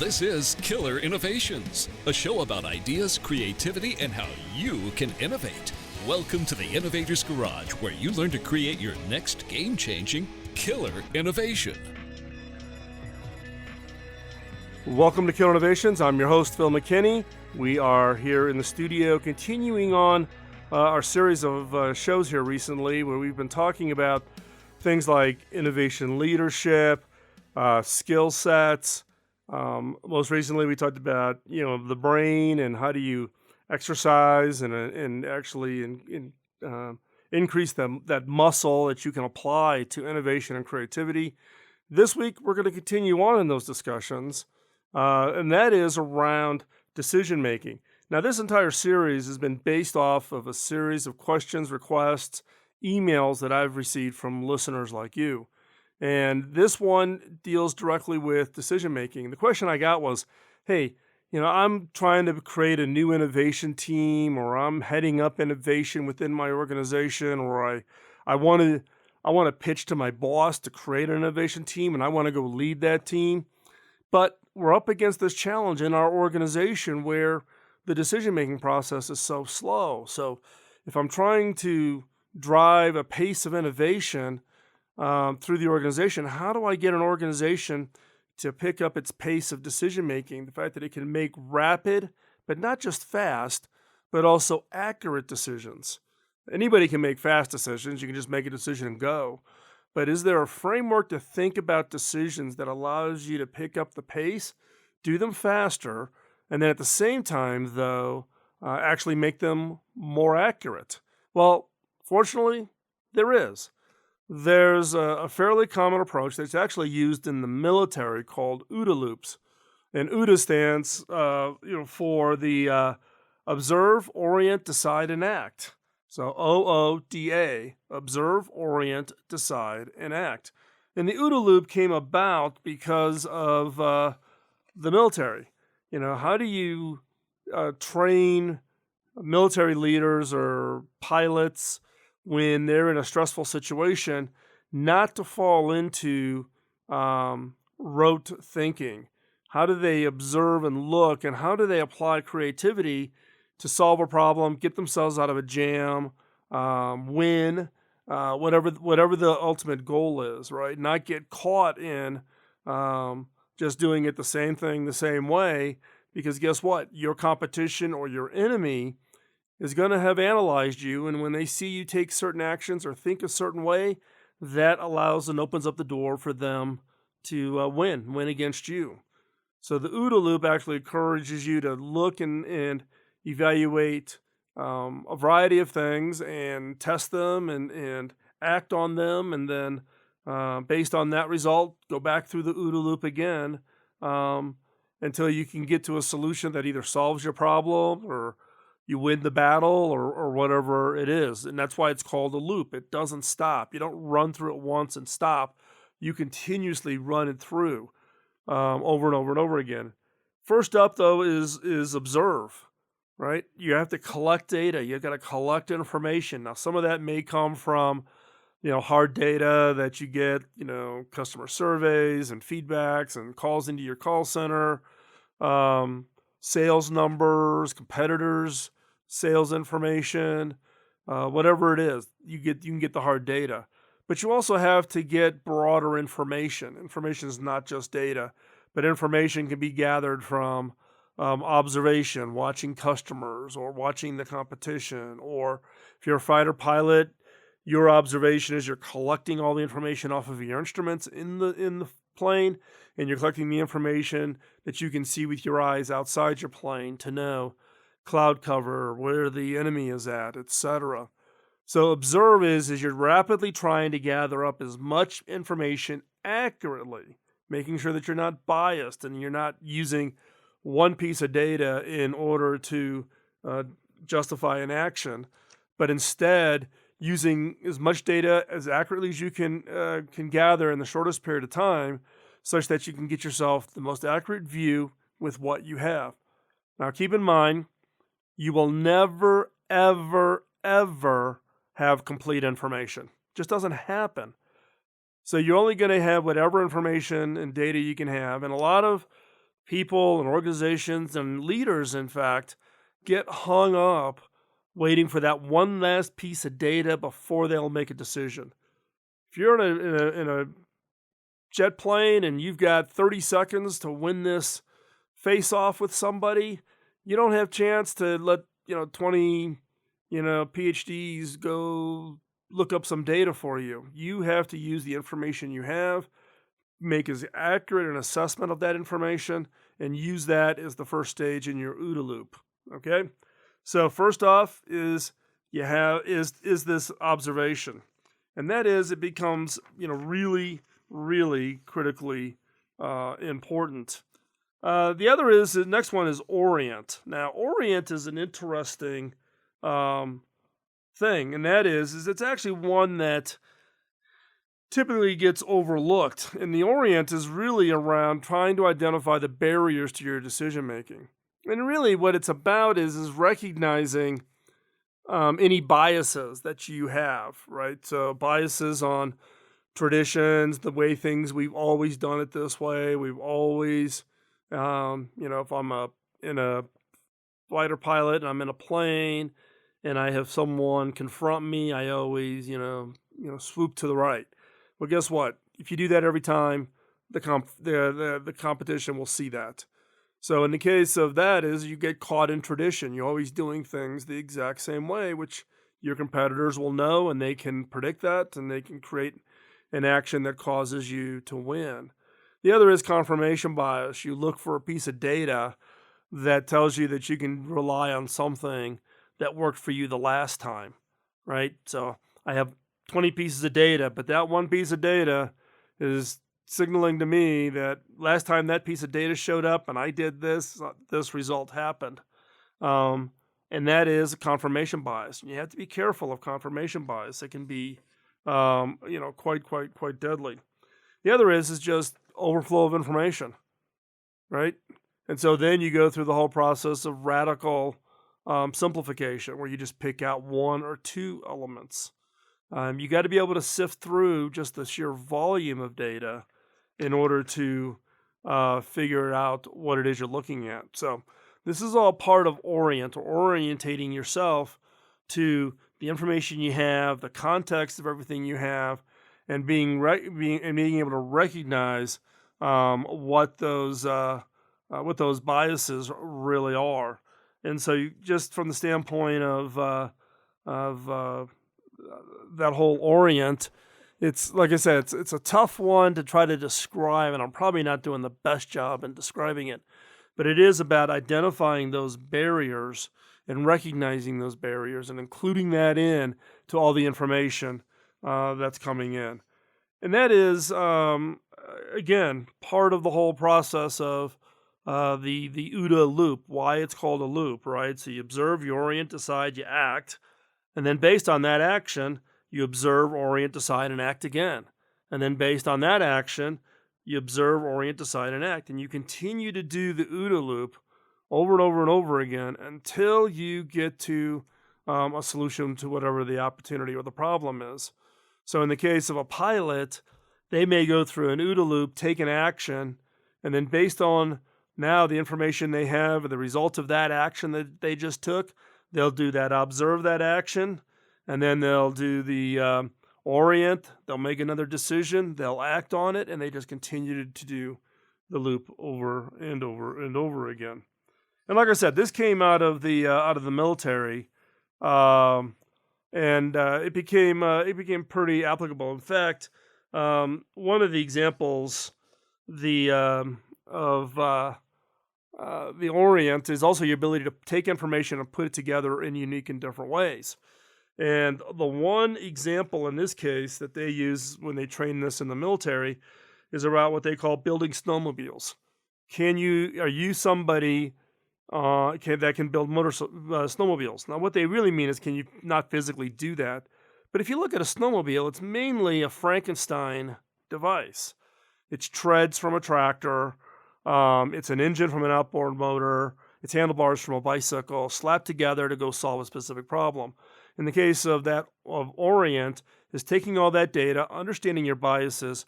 This is Killer Innovations, a show about ideas, creativity, and how you can innovate. Welcome to the Innovator's Garage, where you learn to create your next game-changing killer innovation. Welcome to Killer Innovations. I'm your host, Phil McKinney. We are here in the studio continuing on our series of shows here recently where we've been talking about things like innovation leadership, skill sets. Most recently, we talked about the brain and how do you exercise and actually increase that muscle that you can apply to innovation and creativity. This week, we're going to continue on in those discussions, and that is around decision making. Now, this entire series has been based off of a series of questions, requests, emails that I've received from listeners like you. And this one deals directly with decision making. The question I got was, hey, I'm trying to create a new innovation team, or I'm heading up innovation within my organization, or I want to pitch to my boss to create an innovation team, and I want to go lead that team. But we're up against this challenge in our organization where the decision-making process is so slow. So if I'm trying to drive a pace of innovation through the organization, how do I get an organization to pick up its pace of decision-making? The fact that it can make rapid, but not just fast, but also accurate decisions. Anybody can make fast decisions. You can just make a decision and go. But is there a framework to think about decisions that allows you to pick up the pace, do them faster, and then at the same time, though, actually make them more accurate? Well, fortunately, there is. There's a fairly common approach that's actually used in the military called OODA Loops. And OODA stands for the Observe, Orient, Decide, and Act. So OODA, Observe, Orient, Decide, and Act. And the OODA Loop came about because of the military. How do you train military leaders or pilots when they're in a stressful situation not to fall into rote thinking? How do they observe and look, and how do they apply creativity to solve a problem, get themselves out of a jam, win, whatever the ultimate goal is, right? Not get caught in just doing it the same thing the same way, because guess what? Your competition or your enemy is going to have analyzed you, and when they see you take certain actions or think a certain way, that allows and opens up the door for them to win against you. So the OODA Loop actually encourages you to look and evaluate a variety of things and test them and act on them, and then based on that result, go back through the OODA Loop again until you can get to a solution that either solves your problem or you win the battle or whatever it is. And that's why it's called a loop. It doesn't stop. You don't run through it once and stop. You continuously run it through over and over and over again. First up, though, is observe, right? You have to collect data. You've got to collect information. Now, some of that may come from, hard data that you get, customer surveys and feedbacks and calls into your call center, sales numbers, competitors, sales information, whatever it is, you can get the hard data. But you also have to get broader information. Information is not just data, but information can be gathered from observation, watching customers or watching the competition. Or if you're a fighter pilot, your observation is you're collecting all the information off of your instruments in the plane, and you're collecting the information that you can see with your eyes outside your plane to know cloud cover, where the enemy is at, etc. So observe is you're rapidly trying to gather up as much information accurately, making sure that you're not biased and you're not using one piece of data in order to justify an action, but instead using as much data as accurately as you can gather in the shortest period of time, such that you can get yourself the most accurate view with what you have. Now, keep in mind, you will never, ever, ever have complete information. It just doesn't happen. So you're only going to have whatever information and data you can have. And a lot of people and organizations and leaders, in fact, get hung up waiting for that one last piece of data before they'll make a decision. If you're in a jet plane and you've got 30 seconds to win this face off with somebody, you don't have chance to let 20 PhDs go look up some data for you. You have to use the information you have, make as accurate an assessment of that information, and use that as the first stage in your OODA loop. Okay, so first off is this observation, and that is it becomes really critically important. The other is the next one is Orient. Now Orient is an interesting thing, and that is it's actually one that typically gets overlooked. And the Orient is really around trying to identify the barriers to your decision making. And really what it's about is recognizing any biases that you have, right? So biases on traditions, the way we've always done it this way. We've always, if I'm in a fighter pilot and I'm in a plane and I have someone confront me, I always, swoop to the right. Well, guess what? If you do that every time, the competition will see that. So in the case of that is you get caught in tradition. You're always doing things the exact same way, which your competitors will know, and they can predict that, and they can create an action that causes you to win. The other is confirmation bias. You look for a piece of data that tells you that you can rely on something that worked for you the last time, right? So I have 20 pieces of data, but that one piece of data is signaling to me that last time that piece of data showed up and I did this result happened. And that is a confirmation bias. And you have to be careful of confirmation bias. It can be, quite deadly. The other is just overflow of information, right? And so then you go through the whole process of radical simplification, where you just pick out one or two elements. You got to be able to sift through just the sheer volume of data in order to figure out what it is you're looking at. So this is all part of Orient, or orientating yourself to the information you have, the context of everything you have, and being able to recognize what those biases really are. And so, just from the standpoint of that whole Orient, it's like I said, it's a tough one to try to describe, and I'm probably not doing the best job in describing it. But it is about identifying those barriers and recognizing those barriers and including that in to all the information that's coming in. And that is, again, part of the whole process of the OODA loop, why it's called a loop, right? So you observe, you orient, decide, you act, and then based on that action, you observe, orient, decide, and act again. And then based on that action, you observe, orient, decide, and act. And you continue to do the OODA loop over and over and over again until you get to a solution to whatever the opportunity or the problem is. So in the case of a pilot, they may go through an OODA loop, take an action, and then based on now the information they have, the result of that action that they just took, they'll do that, observe that action, and then they'll do the orient, they'll make another decision, they'll act on it, and they just continue to do the loop over and over and over again. And like I said, this came out of the military, and it became pretty applicable. In fact, one of the examples of the Orient is also your ability to take information and put it together in unique and different ways. And the one example in this case that they use when they train this in the military is about what they call building snowmobiles. Are you somebody that can build snowmobiles? Now, what they really mean is, can you not physically do that? But if you look at a snowmobile, it's mainly a Frankenstein device. It's treads from a tractor. It's an engine from an outboard motor. It's handlebars from a bicycle slapped together to go solve a specific problem. In the case of Orient, is taking all that data, understanding your biases,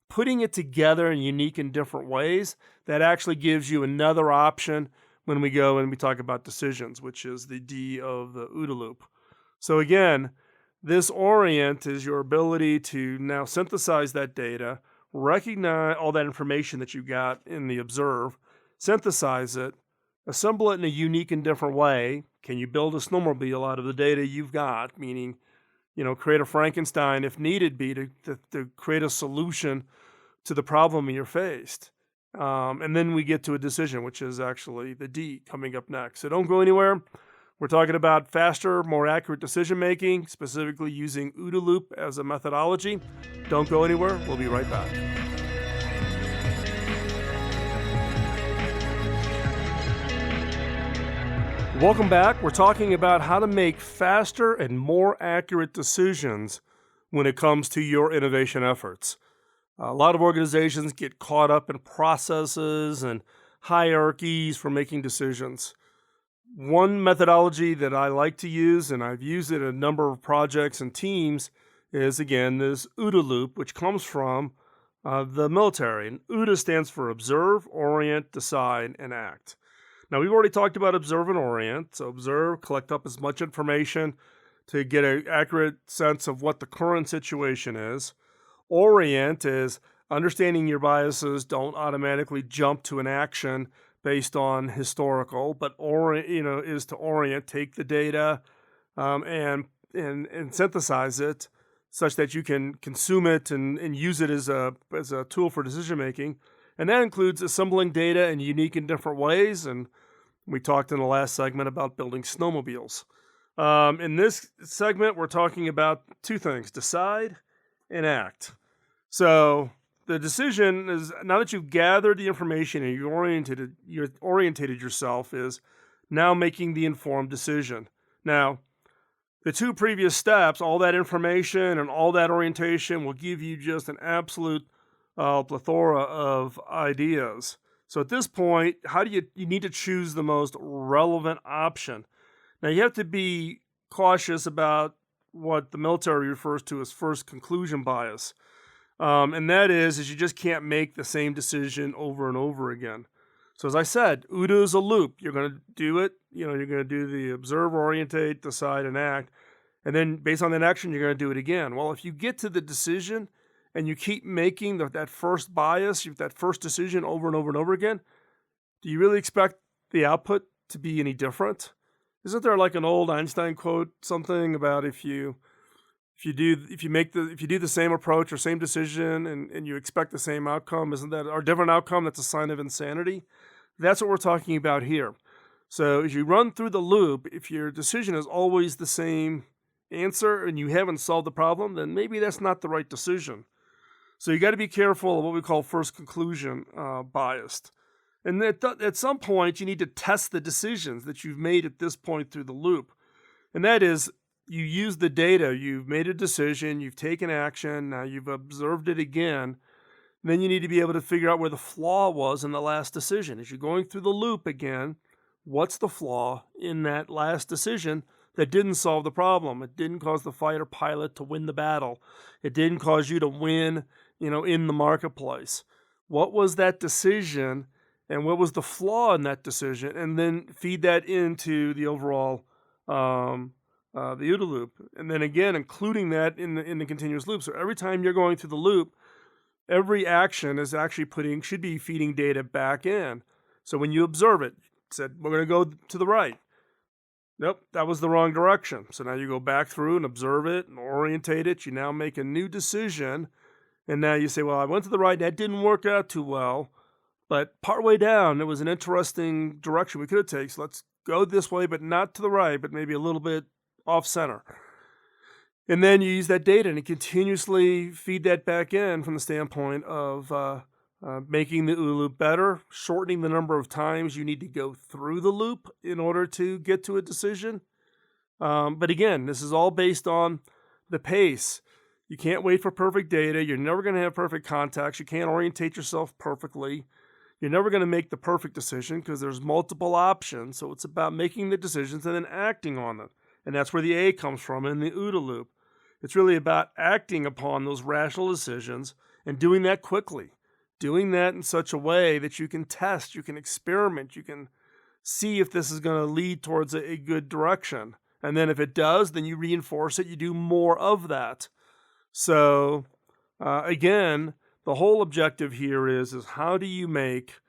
putting it together in unique and different ways, that actually gives you another option when we go and we talk about decisions, which is the D of the OODA loop. So again, this Orient is your ability to now synthesize that data, recognize all that information that you got in the observe, synthesize it, assemble it in a unique and different way. Can you build a snowmobile out of the data you've got? Meaning, create a Frankenstein if needed be to create a solution to the problem you're faced. And then we get to a decision, which is actually the D coming up next. So don't go anywhere. We're talking about faster, more accurate decision making, specifically using OODA Loop as a methodology. Don't go anywhere. We'll be right back. Welcome back. We're talking about how to make faster and more accurate decisions when it comes to your innovation efforts. A lot of organizations get caught up in processes and hierarchies for making decisions. One methodology that I like to use, and I've used it in a number of projects and teams, is again this OODA Loop, which comes from the military. And OODA stands for Observe, Orient, Decide, and Act. Now, we've already talked about observe and orient. So observe, collect up as much information to get an accurate sense of what the current situation is. Orient is understanding your biases. Don't automatically jump to an action based on historical, but is to orient, take the data and synthesize it such that you can consume it and use it as a tool for decision making. And that includes assembling data in unique and different ways. And we talked in the last segment about building snowmobiles. In this segment, we're talking about two things: decide and act. So the decision is, now that you've gathered the information and you're orientated yourself, is now making the informed decision. Now, the two previous steps, all that information and all that orientation, will give you just an absolute plethora of ideas. So at this point, you need to choose the most relevant option. Now, you have to be cautious about what the military refers to as first conclusion bias. And that is you just can't make the same decision over and over again. So as I said, OODA is a loop. You're going to do it. You're going to do the observe, orientate, decide, and act. And then based on that action, you're going to do it again. Well, if you get to the decision and you keep making that first bias, that first decision over and over and over again, do you really expect the output to be any different? Isn't there like an old Einstein quote, something about if you do the same approach or same decision and you expect the same outcome, isn't that or different outcome? That's a sign of insanity. That's what we're talking about here. So as you run through the loop, if your decision is always the same answer and you haven't solved the problem, then maybe that's not the right decision. So you got to be careful of what we call first conclusion biased. And at some point, you need to test the decisions that you've made at this point through the loop. And that is, you use the data, you've made a decision, you've taken action, now you've observed it again. Then you need to be able to figure out where the flaw was in the last decision. As you're going through the loop again, what's the flaw in that last decision that didn't solve the problem? It didn't cause the fighter pilot to win the battle. It didn't cause you to win, in the marketplace. What was that decision and what was the flaw in that decision? And then feed that into the overall the OODA loop. And then again, including that in the continuous loop. So every time you're going through the loop, every action is actually should be feeding data back in. So when you observe it, said, we're going to go to the right. Nope, that was the wrong direction. So now you go back through and observe it and orientate it. You now make a new decision. And now you say, well, I went to the right. That didn't work out too well. But partway down, it was an interesting direction we could have taken. So let's go this way, but not to the right, but maybe a little bit off center. And then you use that data and continuously feed that back in from the standpoint of making the OODA loop better, shortening the number of times you need to go through the loop in order to get to a decision. But again, this is all based on the pace. You can't wait for perfect data. You're never going to have perfect contacts. You can't orientate yourself perfectly. You're never going to make the perfect decision because there's multiple options. So it's about making the decisions and then acting on them. And that's where the A comes from in the OODA loop. It's really about acting upon those rational decisions and doing that quickly, doing that in such a way that you can test, you can experiment, you can see if this is going to lead towards a good direction. And then if it does, then you reinforce it, you do more of that. So again, the whole objective here is how do you make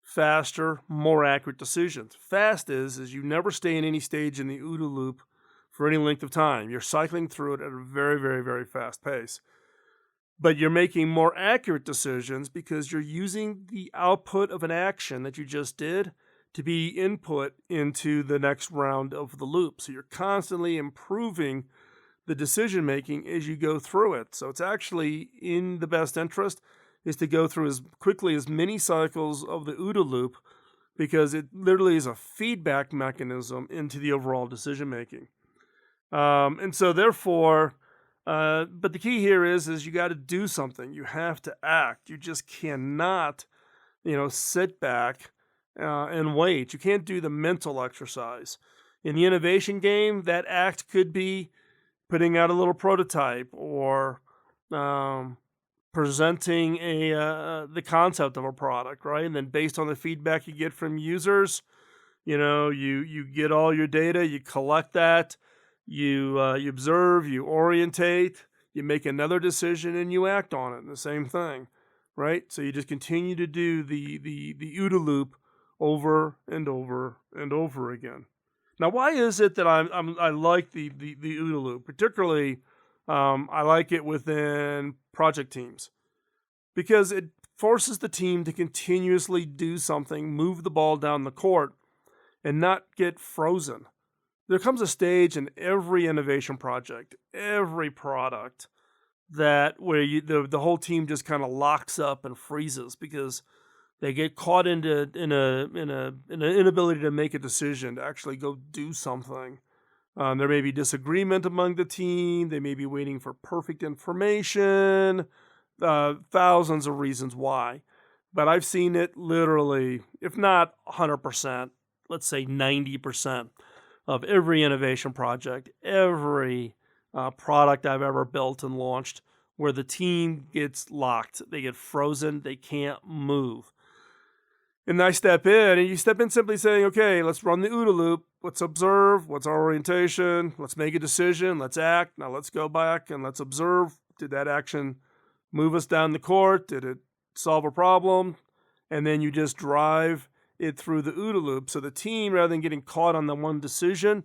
faster, more accurate decisions? Fast is you never stay in any stage in the OODA loop for any length of time. You're cycling through it at a very, very, very fast pace. But you're making more accurate decisions because you're using the output of an action that you just did to be input into the next round of the loop. So you're constantly improving the decision making as you go through it. So it's actually in the best interest is to go through as quickly as many cycles of the OODA loop, because it literally is a feedback mechanism into the overall decision making. And so therefore, but the key here is you got to do something. You have to act. You just cannot, sit back and wait. You can't do the mental exercise. In the innovation game, that act could be putting out a little prototype or presenting the concept of a product, right? And then based on the feedback you get from users, you get all your data, you collect that, you observe, you orientate, you make another decision, and you act on it. The same thing, right? So you just continue to do the OODA loop over and over and over again. Now, why is it that I like the OODA loop? Particularly, I like it within project teams, because it forces the team to continuously do something, move the ball down the court, and not get frozen. There comes a stage in every innovation project, every product, that where the whole team just kind of locks up and freezes because they get caught in an inability to make a decision, to actually go do something. There may be disagreement among the team. They may be waiting for perfect information. Thousands of reasons why. But I've seen it literally, if not 100%, let's say 90% of every innovation project, every product I've ever built and launched, where the team gets locked. They get frozen. They can't move. And I step in, and you step in simply saying, okay, let's run the OODA loop. Let's observe. What's our orientation? Let's make a decision. Let's act. Now let's go back and let's observe. Did that action move us down the court? Did it solve a problem? And then you just drive it through the OODA loop. So the team, rather than getting caught on the one decision,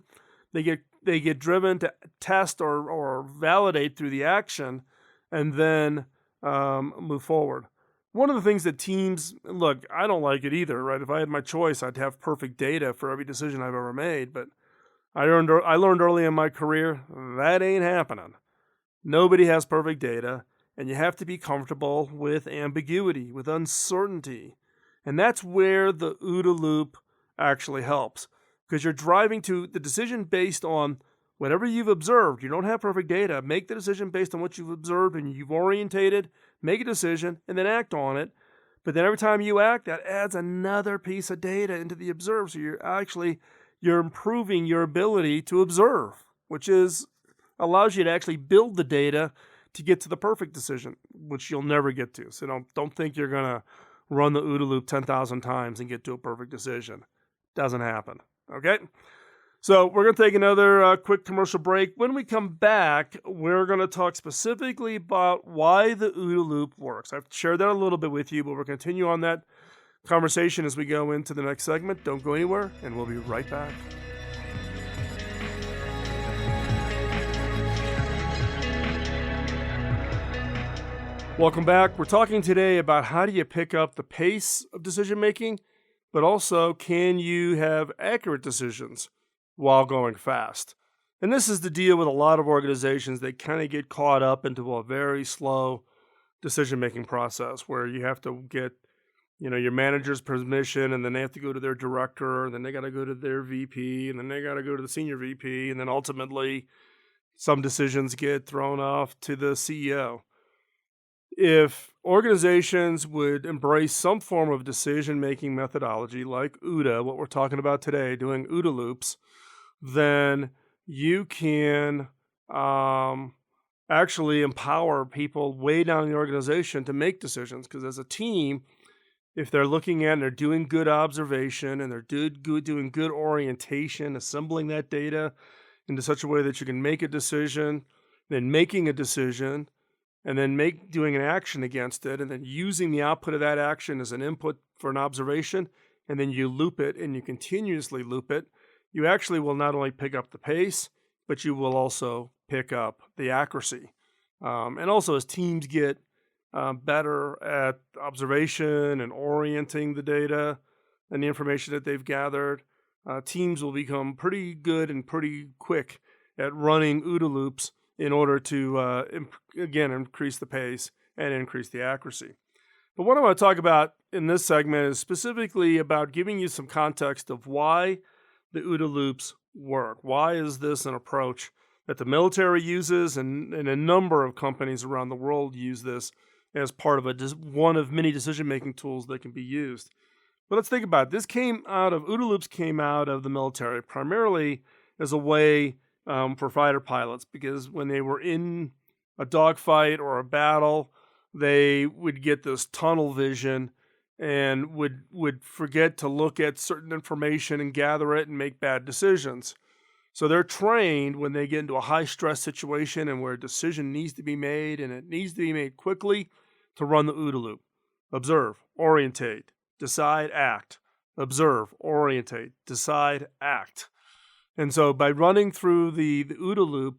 they get driven to test or validate through the action and then move forward. One of the things that teams, look, I don't like it either, right? If I had my choice, I'd have perfect data for every decision I've ever made. But I learned early in my career, that ain't happening. Nobody has perfect data, and you have to be comfortable with ambiguity, with uncertainty. And that's where the OODA loop actually helps, because you're driving to the decision based on whatever you've observed. You don't have perfect data. Make the decision based on what you've observed and you've orientated. Make a decision and then act on it. But then every time you act, that adds another piece of data into the observe. So you're improving your ability to observe, which allows you to actually build the data to get to the perfect decision, which you'll never get to. So don't think you're going to run the OODA loop 10,000 times and get to a perfect decision. Doesn't happen. Okay? So we're going to take another quick commercial break. When we come back, we're going to talk specifically about why the OODA loop works. I've shared that a little bit with you, but we'll continue on that conversation as we go into the next segment. Don't go anywhere, and we'll be right back. Welcome back. We're talking today about how do you pick up the pace of decision making, but also can you have accurate decisions while going fast. And this is the deal with a lot of organizations. They kind of get caught up into a very slow decision-making process where you have to get, your manager's permission, and then they have to go to their director, and then they got to go to their VP, and then they got to go to the senior VP, and then ultimately some decisions get thrown off to the CEO. If organizations would embrace some form of decision-making methodology like OODA, what we're talking about today, doing OODA loops, then you can actually empower people way down in the organization to make decisions. Because as a team, if they're looking at and they're doing good observation and they're doing good orientation, assembling that data into such a way that you can make a decision, then making a decision, and then doing an action against it, and then using the output of that action as an input for an observation, and then you loop it and you continuously loop it, you actually will not only pick up the pace, but you will also pick up the accuracy. And also, as teams get better at observation and orienting the data and the information that they've gathered, teams will become pretty good and pretty quick at running OODA loops in order to, again, increase the pace and increase the accuracy. But what I want to talk about in this segment is specifically about giving you some context of why the OODA loops work. Why is this an approach that the military uses, and a number of companies around the world use this as part of one of many decision-making tools that can be used. But let's think about it. OODA loops came out of the military primarily as a way for fighter pilots, because when they were in a dogfight or a battle, they would get this tunnel vision and would forget to look at certain information and gather it and make bad decisions. So they're trained when they get into a high-stress situation and where a decision needs to be made, and it needs to be made quickly, to run the OODA loop. Observe, orientate, decide, act. Observe, orientate, decide, act. And so by running through the OODA loop,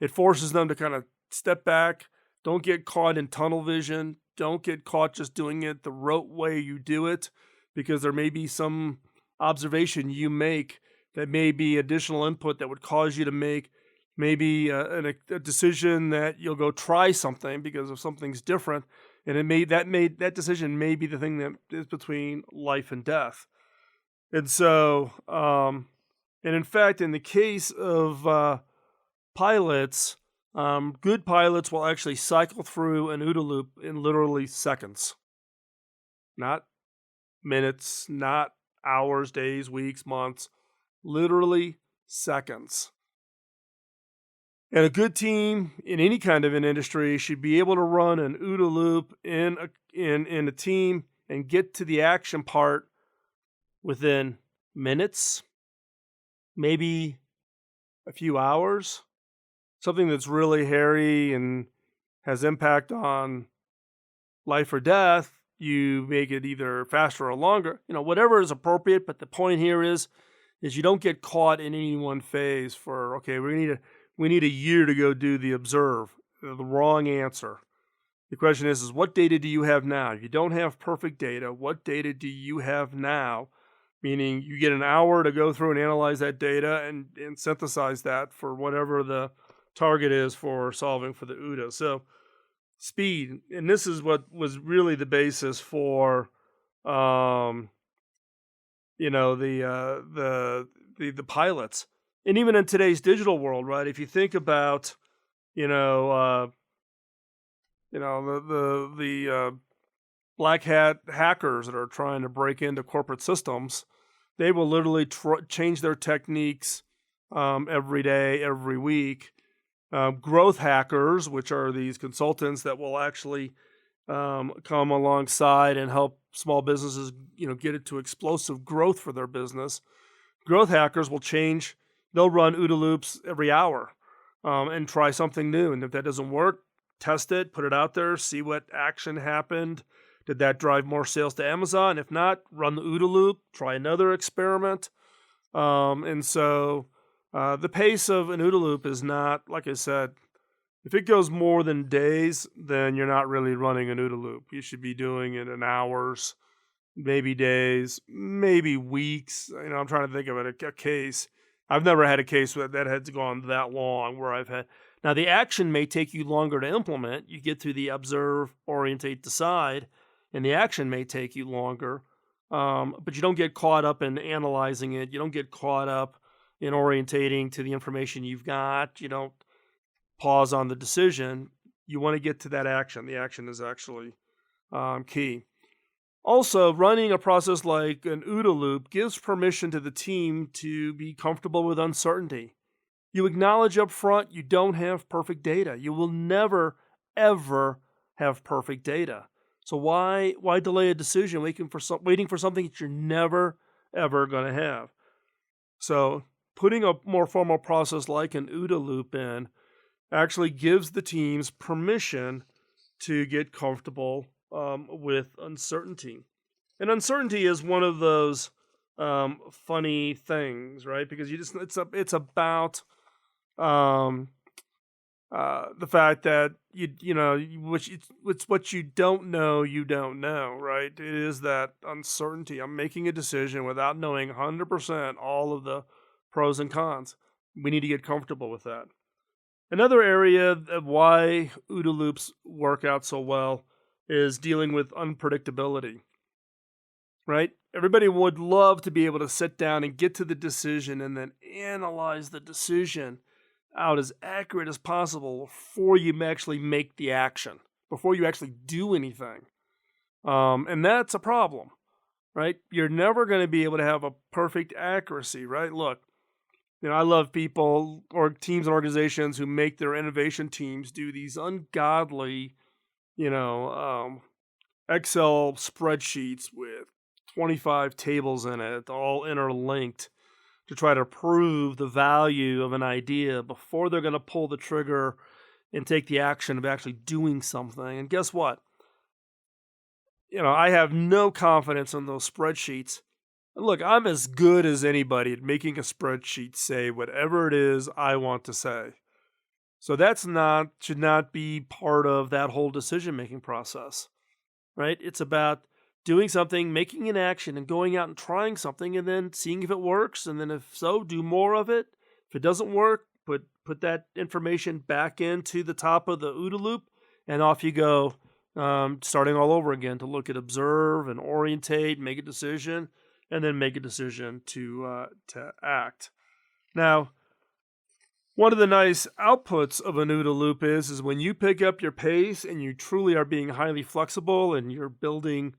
it forces them to kind of step back, don't get caught in tunnel vision, don't get caught just doing it the rote way you do it, because there may be some observation you make that may be additional input that would cause you to make maybe a decision that you'll go try something because of something's different, and that decision may be the thing that is between life and death. And so, and in fact, in the case of pilots, good pilots will actually cycle through an OODA loop in literally seconds, not minutes, not hours, days, weeks, months, literally seconds. And a good team in any kind of an industry should be able to run an OODA loop in a team and get to the action part within minutes, maybe a few hours. Something that's really hairy and has impact on life or death, you make it either faster or longer, whatever is appropriate. But the point here is you don't get caught in any one phase for, okay, we need a year to go do the observe. The wrong answer. The question is what data do you have now? If you don't have perfect data, what data do you have now? Meaning you get an hour to go through and analyze that data and synthesize that for whatever the target is for solving for the OODA. So speed, and this is what was really the basis for the pilots. And even in today's digital world, right? If you think about, the black hat hackers that are trying to break into corporate systems, they will literally change their techniques every day, every week. Growth hackers, which are these consultants that will actually come alongside and help small businesses, get it to explosive growth for their business. Growth hackers will change. They'll run OODA loops every hour and try something new. And if that doesn't work, test it, put it out there, see what action happened. Did that drive more sales to Amazon? If not, run the OODA loop, try another experiment. And so the pace of an OODA loop is not, like I said, if it goes more than days, then you're not really running an OODA loop. You should be doing it in hours, maybe days, maybe weeks. I'm trying to think of it, a case. I've never had a case that has gone that long where I've had. Now, the action may take you longer to implement. You get through the observe, orientate, decide, and the action may take you longer. But you don't get caught up in analyzing it. You don't get caught up in orientating to the information you've got. You don't pause on the decision. You want to get to that action. The action is actually key. Also, running a process like an OODA loop gives permission to the team to be comfortable with uncertainty. You acknowledge up front you don't have perfect data. You will never, ever have perfect data. So why delay a decision waiting for something that you're never, ever going to have? So putting a more formal process like an OODA loop in actually gives the teams permission to get comfortable with uncertainty. And uncertainty is one of those funny things, right? Because it's about the fact that it's what you don't know, right? It is that uncertainty. I'm making a decision without knowing 100% all of the pros and cons. We need to get comfortable with that. Another area of why OODA loops work out so well is dealing with unpredictability, right? Everybody would love to be able to sit down and get to the decision and then analyze the decision out as accurate as possible before you actually make the action, before you actually do anything. And that's a problem, right? You're never going to be able to have a perfect accuracy, right? Look, I love people or teams and organizations who make their innovation teams do these ungodly, Excel spreadsheets with 25 tables in it, all interlinked, to try to prove the value of an idea before they're going to pull the trigger and take the action of actually doing something. And guess what? I have no confidence in those spreadsheets. Look, I'm as good as anybody at making a spreadsheet say whatever it is I want to say. So should not be part of that whole decision-making process, right? It's about doing something, making an action, and going out and trying something, and then seeing if it works, and then if so, do more of it. If it doesn't work, put that information back into the top of the OODA loop, and off you go, starting all over again to look at observe and orientate, make a decision, and then make a decision to act. Now, one of the nice outputs of an OODA loop is when you pick up your pace and you truly are being highly flexible and you're building,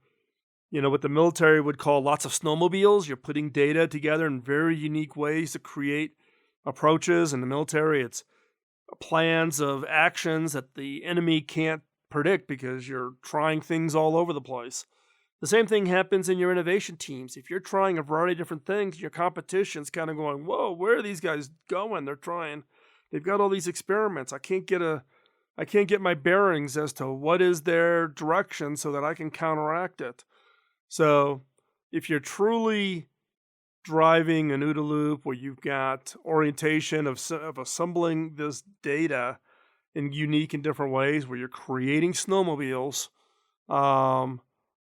what the military would call lots of snowmobiles. You're putting data together in very unique ways to create approaches. In the military, it's plans of actions that the enemy can't predict because you're trying things all over the place. The same thing happens in your innovation teams. If you're trying a variety of different things, your competition's kind of going, whoa, where are these guys going? They've got all these experiments. I can't get my bearings as to what is their direction so that I can counteract it. So if you're truly driving an OODA loop where you've got orientation of assembling this data in unique and different ways, where you're creating snowmobiles,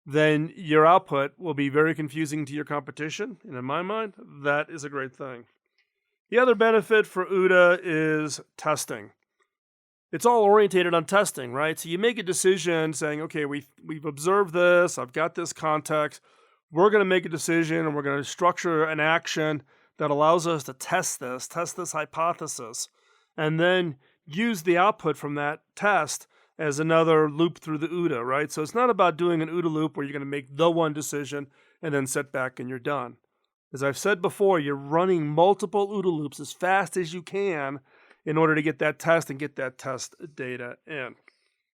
then your output will be very confusing to your competition. And in my mind, that is a great thing. The other benefit for OODA is testing. It's all orientated on testing, right? So you make a decision saying, okay, we've observed this, I've got this context, we're going to make a decision and we're going to structure an action that allows us to test this hypothesis, and then use the output from that test as another loop through the OODA, right? So it's not about doing an OODA loop where you're going to make the one decision and then sit back and you're done. As I've said before, you're running multiple OODA loops as fast as you can in order to get that test and get that test data in.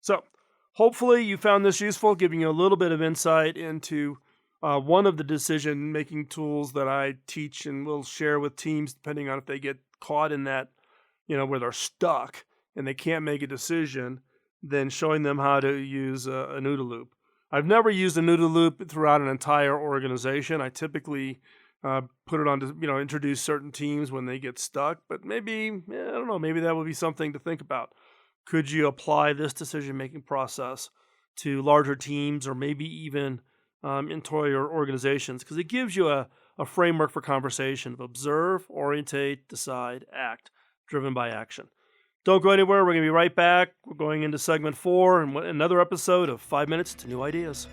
So hopefully you found this useful, giving you a little bit of insight into one of the decision-making tools that I teach and will share with teams, depending on if they get caught in that, where they're stuck and they can't make a decision, then showing them how to use an OODA loop. I've never used an OODA loop throughout an entire organization. I typically put it on to, introduce certain teams when they get stuck, but maybe that would be something to think about. Could you apply this decision-making process to larger teams or maybe even entire organizations? Because it gives you a framework for conversation of observe, orientate, decide, act, driven by action. Don't go anywhere. We're going to be right back. We're going into segment 4 and another episode of 5 Minutes to New Ideas.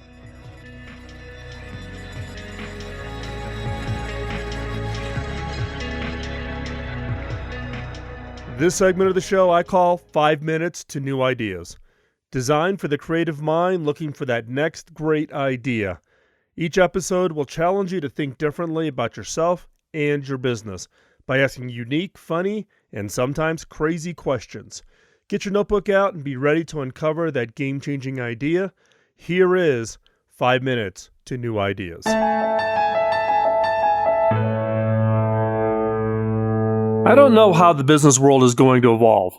This segment of the show I call 5 Minutes to New Ideas. Designed for the creative mind looking for that next great idea. Each episode will challenge you to think differently about yourself and your business by asking unique, funny, and sometimes crazy questions. Get your notebook out and be ready to uncover that game-changing idea. Here is 5 minutes to new ideas. I don't know how the business world is going to evolve.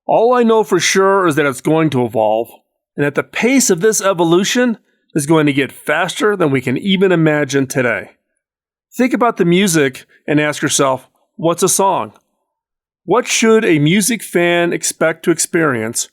All I know for sure is that it's going to evolve, and that the pace of this evolution is going to get faster than we can even imagine today. Think about the music and ask yourself, what's a song? What should a music fan expect to experience